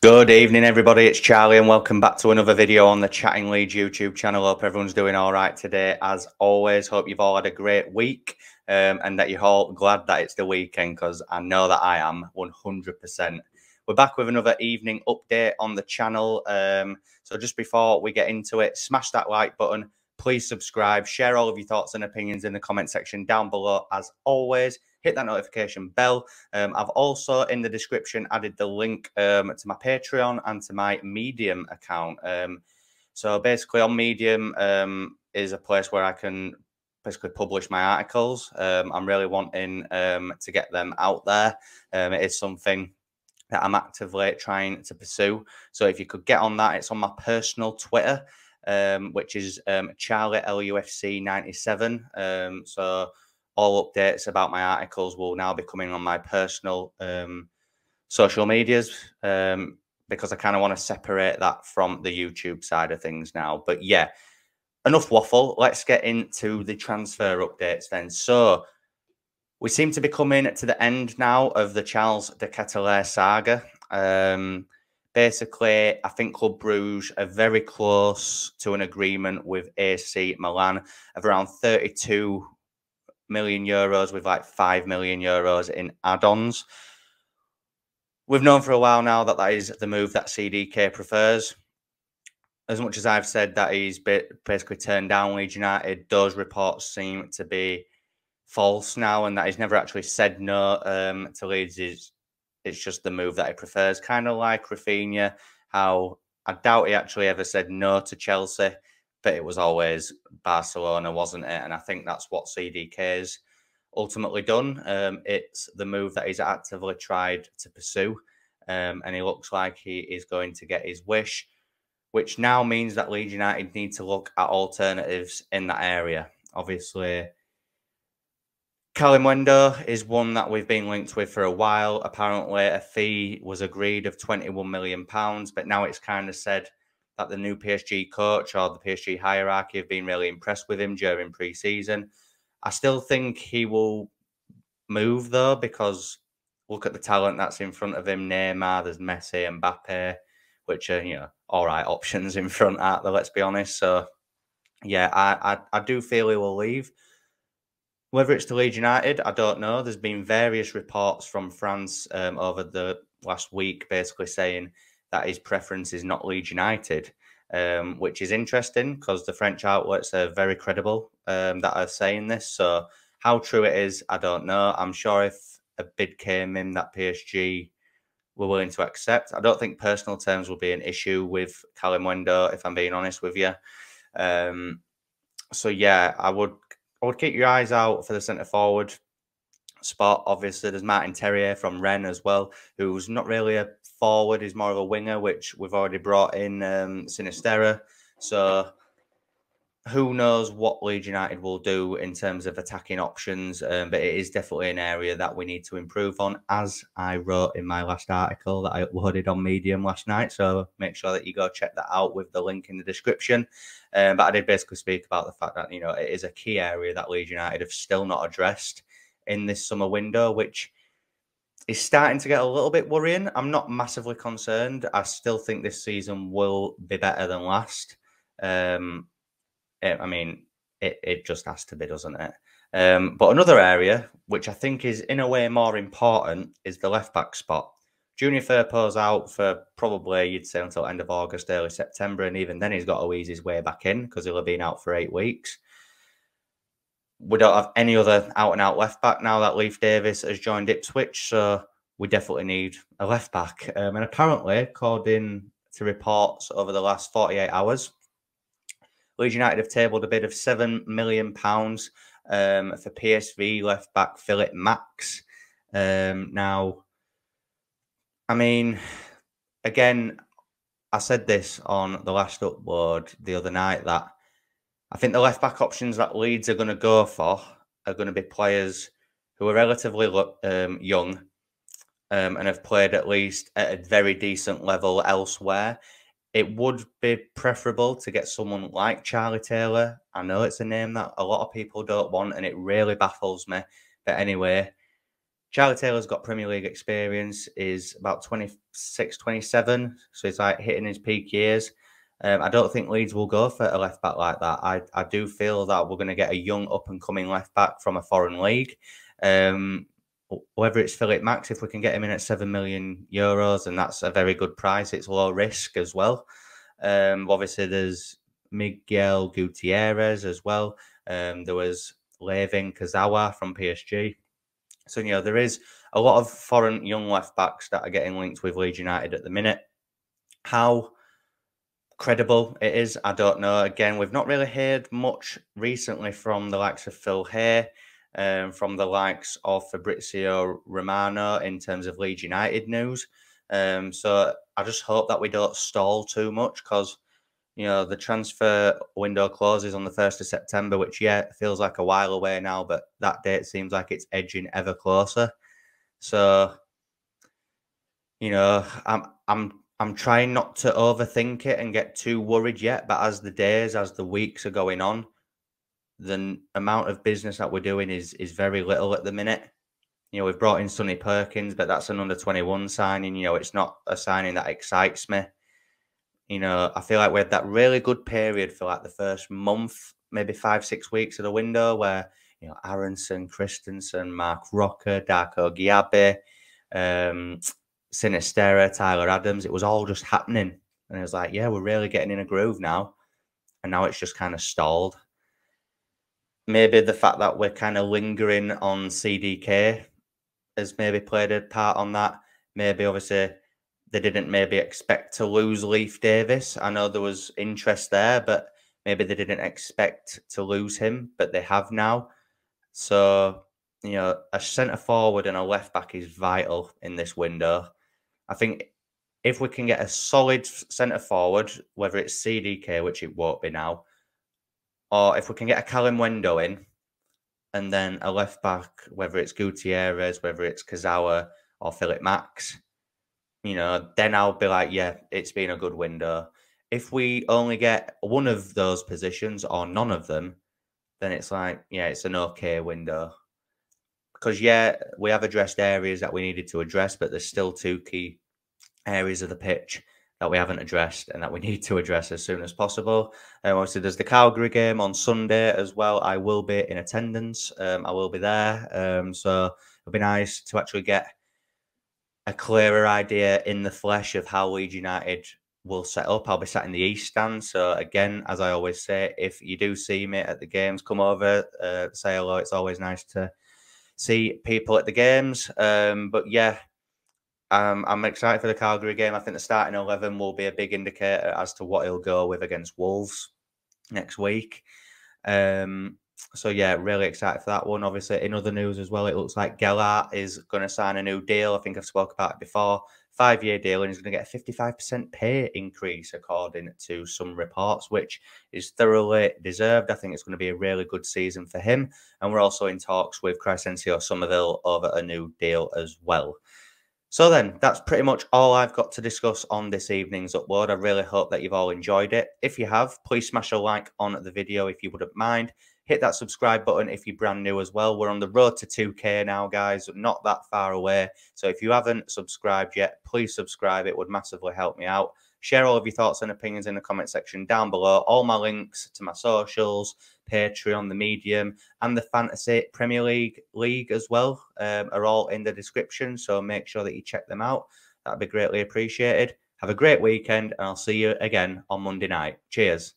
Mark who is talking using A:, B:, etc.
A: Good evening, everybody. It's Charlie, and welcome back to another video on the Chatting Leeds YouTube channel. Hope everyone's doing all right today. As always, hope you've all had a great week and that you're all glad that it's the weekend, because I know that I am 100%. We're back with another evening update on the channel. So just before we get into it, smash that like button. Please subscribe. Share all of your thoughts and opinions in the comment section down below. As always, hit that notification bell. I've also in the description added the link to my Patreon and to my Medium account. So basically on Medium is a place where I can basically publish my articles. I'm really wanting to get them out there. It is something that I'm actively trying to pursue. So if you could get on that, it's on my personal Twitter, which is Charlie LUFC 97. So all updates about my articles will now be coming on my personal social medias, because I kind of want to separate that from the YouTube side of things now. But yeah, enough waffle. Let's get into the transfer updates then. So we seem to be coming to the end now of the Charles de Ketelaere saga. Basically, I think Club Bruges are very close to an agreement with AC Milan of around 32 million euros with like 5 million euros in add-ons. We've known for a while now that that is the move that CDK prefers. As much as I've said that he's basically turned down Leeds United, those reports seem to be false now, and that he's never actually said no to Leeds. It's just the move that he prefers, kind of like Rafinha, how I doubt he actually ever said no to Chelsea, but it was always Barcelona, wasn't it? And I think that's what CDK's ultimately done. It's the move that he's actively tried to pursue, and he looks like he is going to get his wish, which now means that Leeds United need to look at alternatives in that area. Obviously, Kalimundo is one that we've been linked with for a while. Apparently, a fee was agreed of £21 million, but now it's kind of said that the new PSG coach or the PSG hierarchy have been really impressed with him during pre-season. I still think he will move, though, because look at the talent that's in front of him. Neymar, there's Messi and Mbappe, which are, all right options in front, aren't they? Let's be honest. So, yeah, I do feel he will leave. Whether it's to Leeds United, I don't know. There's been various reports from France over the last week basically saying that his preference is not Leeds United, which is interesting because the French outlets are very credible that are saying this. So how true it is, I don't know. I'm sure if a bid came in that PSG were willing to accept, I don't think personal terms will be an issue with Kalimundo, if I'm being honest with you. So yeah, I would keep your eyes out for the centre forward spot. Obviously, there's Martin Terrier from Rennes as well, who's not really a forward, he's more of a winger, which we've already brought in Sinisterra. So who knows what Leeds United will do in terms of attacking options, but it is definitely an area that we need to improve on, as I wrote in my last article that I uploaded on Medium last night. So make sure that you go check that out with the link in the description. But I did basically speak about the fact that, it is a key area that Leeds United have still not addressed in this summer window, which is starting to get a little bit worrying. I'm not massively concerned. I still think this season will be better than last. I mean, it just has to be, doesn't it? But another area, which I think is in a way more important, is the left-back spot. Junior Firpo's out for probably, you'd say, until end of August, early September, and even then he's got to ease his way back in because he'll have been out for 8 weeks. We don't have any other out-and-out left-back now that Leif Davis has joined Ipswich, so we definitely need a left-back. And apparently, according to reports over the last 48 hours, Leeds United have tabled a bid of £7 million for PSV left-back Philip Max. Now, I mean, again, I said this on the last upload the other night that I think the left-back options that Leeds are going to go for are going to be players who are relatively young and have played at least at a very decent level elsewhere. It would be preferable to get someone like Charlie Taylor. I know it's a name that a lot of people don't want, and it really baffles me. But anyway, Charlie Taylor's got Premier League experience, is about 26, 27, so he's like hitting his peak years. I don't think Leeds will go for a left back like that. I do feel that we're going to get a young up and coming left back from a foreign league. Um, Whether it's Philip Max, if we can get him in at €7 million, and that's a very good price. It's low risk as well. Obviously, there's Miguel Gutierrez as well. There was Levin Kazawa from PSG. So, there is a lot of foreign young left backs that are getting linked with Leeds United at the minute. How credible it is, I don't know. Again, we've not really heard much recently from the likes of Phil Hay, from the likes of Fabrizio Romano in terms of Leeds United news. So I just hope that we don't stall too much, because the transfer window closes on the 1st of September, which, feels like a while away now, but that date seems like it's edging ever closer. So, I'm trying not to overthink it and get too worried yet, but as the weeks are going on, the amount of business that we're doing is very little at the minute. We've brought in Sonny Perkins, but that's an under 21 signing. It's not a signing that excites me. I feel like we had that really good period for like the first month, maybe 5, 6 weeks of the window, where Aronson, Christensen, Mark Rocker, Darko Giabe, Sinistera, Tyler Adams, it was all just happening. And it was like, yeah, we're really getting in a groove now. And now it's just kind of stalled. Maybe the fact that we're kind of lingering on CDK has maybe played a part on that. Maybe, obviously, they didn't maybe expect to lose Leif Davis. I know there was interest there, but maybe they didn't expect to lose him, but they have now. So, a centre forward and a left back is vital in this window. I think if we can get a solid centre forward, whether it's CDK, which it won't be now, or if we can get a Callum Wendo in, and then a left back, whether it's Gutierrez, whether it's Kazawa or Philip Max, then I'll be like, yeah, it's been a good window. If we only get one of those positions or none of them, then it's like, yeah, it's an okay window. Because, we have addressed areas that we needed to address, but there's still two key areas of the pitch that we haven't addressed and that we need to address as soon as possible. Obviously, there's the Calgary game on Sunday as well. I will be in attendance. I will be there. So it'll be nice to actually get a clearer idea in the flesh of how Leeds United will set up. I'll be sat in the East stand. So again, as I always say, if you do see me at the games, come over, say hello. It's always nice to see people at the games. But yeah, I'm excited for the Calgary game. I think the starting 11 will be a big indicator as to what he'll go with against Wolves next week. So yeah, really excited for that one. Obviously, in other news as well, it looks like Gellart is going to sign a new deal. I think I've spoke about it before. 5-year deal, and he's going to get a 55% pay increase, according to some reports, which is thoroughly deserved. I think it's going to be a really good season for him. And we're also in talks with Crescencio Somerville over a new deal as well. So then, that's pretty much all I've got to discuss on this evening's upload. I really hope that you've all enjoyed it. If you have, please smash a like on the video if you wouldn't mind. Hit that subscribe button if you're brand new as well. We're on the road to 2K now, guys. Not that far away. So if you haven't subscribed yet, please subscribe. It would massively help me out. Share all of your thoughts and opinions in the comment section down below. All my links to my socials, Patreon, the Medium, and the Fantasy Premier League as well are all in the description. So make sure that you check them out. That'd be greatly appreciated. Have a great weekend, and I'll see you again on Monday night. Cheers.